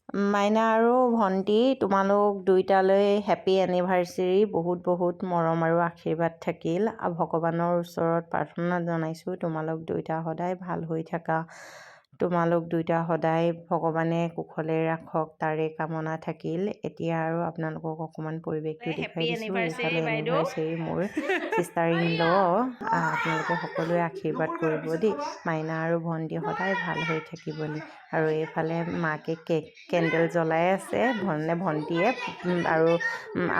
মাইনা আৰু ভণ্টি, তোমালোক দুইটালৈ হেপী এনিভাৰ্চেৰী। বহুত বহুত মৰম আৰু আশীৰ্বাদ থাকিল। ভগৱানৰ ওচৰত প্ৰাৰ্থনা জনাইছোঁ তোমালোক দুইটা সদায় ভাল হৈ থাকা। তোমালোক দুইটা সদায় ভগৱানে কুশলে ৰাখক, তাৰে কামনা থাকিল। এতিয়া আৰু আপোনালোকক অকণমান পৰিৱেশটো দেখুৱাই দিছোঁ। এইফালে এনিভাৰ্চেৰী মোৰ চিষ্টাৰ ইন ল। আপোনালোকে সকলোৱে আশীৰ্বাদ কৰিব দেই, মাইনা আৰু ভণ্টি সদায় ভাল হৈ থাকিবলৈ। আৰু এইফালে মাকে কেণ্ডেল জ্বলাই আছে, ভণ্টিয়ে। আৰু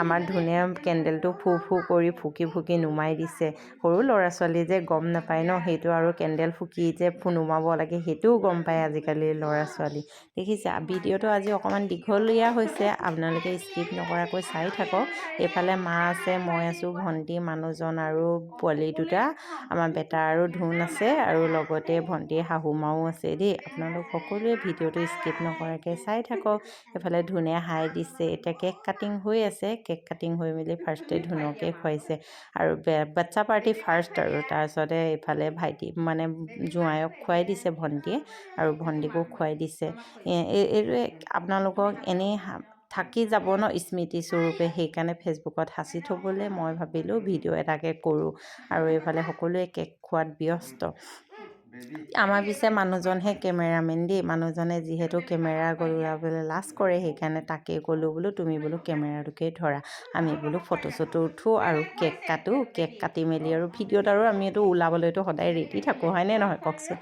আমাৰ ধুনীয়া কেণ্ডেলটো ফু ফু কৰি ফুকি ফুকি নুমাই দিছে। সৰু ল'ৰা ছোৱালী যে গম নাপায় ন, সেইটো আৰু কেণ্ডেল ফুকি যে নুমাব লাগে সেইটোও গম পায় আজিকালি ল'ৰা ছোৱালী। দেখিছে, ভিডিঅ'টো আজি অকণমান দীঘলীয়া হৈছে, আপোনালোকে স্কিপ নকৰাকৈ চাই থাকক। এইফালে মা আছে, মই আছোঁ, ভণ্টি, মানুহজন আৰু পোৱালি দুটা। আমাৰ বেটা আৰু ধুন আছে, আৰু লগতে ভণ্টিৰ শাহুমাও আছে দেই। আপোনালোক সকলোৱে ভিডিঅ'টো স্কিপ নকৰাকৈ চাই থাকক। এইফালে ধুনে হাই দিছে। এতিয়া কেক কাটিং হৈ আছে। কেক কাটিং হৈ মেলি ফাৰ্ষ্টে ধুনকে খুৱাইছে, আৰু বাচ্চা পাৰ্টি ফাৰ্ষ্ট। আৰু তাৰপিছতে এইফালে ভাইটি মানে জোঁৱাইক খুৱাই দিছে ভণ্টিয়ে, আৰু ভণ্টিকো খুৱাই দিছে। এইটোৱে আপোনালোকক এনেই থাকি যাব ন স্মৃতিস্বৰূপে, সেইকাৰণে ফেচবুকত সাঁচি থ'বলৈ মই ভাবিলোঁ ভিডিঅ' এটাকে কৰোঁ। আৰু এইফালে সকলোৱে কেক খোৱাত ব্যস্ত। আমাৰ পিছে মানুহজনহে কেমেৰামেন দেই। মানুহজনে যিহেতু কেমেৰা ওলাবলৈ লাজ কৰে, সেইকাৰণে তাকেই ক'লোঁ বোলো তুমি বোলো কেমেৰাটোকে ধৰা, আমি বোলো ফটো চটো উঠোঁ আৰু কেক কাটোঁ। কেক কাটি মেলি আৰু ভিডিঅ'ত আৰু আমি এইটো ওলাবলৈতো সদায় ৰেডি থাকোঁ, হয়নে নহয় কওকচোন।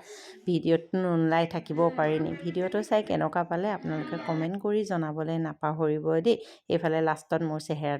ভিডিঅ'ত নোলাই থাকিব পাৰি নি। ভিডিঅ'টো চাই কেনেকুৱা পালে আপোনালোকে কমেণ্ট কৰি জনাবলৈ নাপাহৰিব দেই। এইফালে লাষ্টত মোৰ চেহেৰা